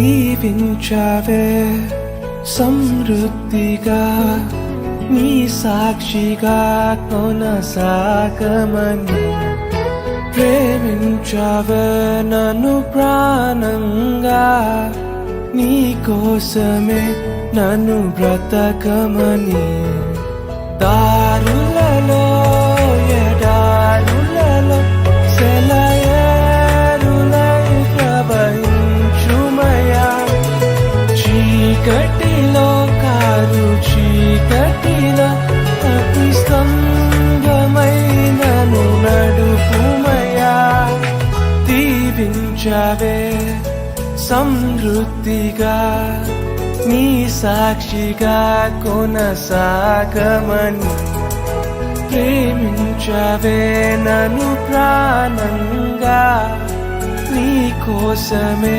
దీవించావే సమృద్ధిగా నీ సాక్షిగా కొనసాగమని ప్రేమించావే నన్ను ప్రాణంగా నీ కోసమే నన్ను బ్రతకమని దారులలో ఎడారులలో సెలయేరులై ప్రవహించుమయా చీకటిలో కారు చీకటిలో అతి స్తంభమై నన్ను నడుపుమయా దీవించావే సమృద్ధిగా నీ సాక్షిగా కొనసాగమని ప్రేమించవే నన్ను ప్రాణంగా నీ కోసమే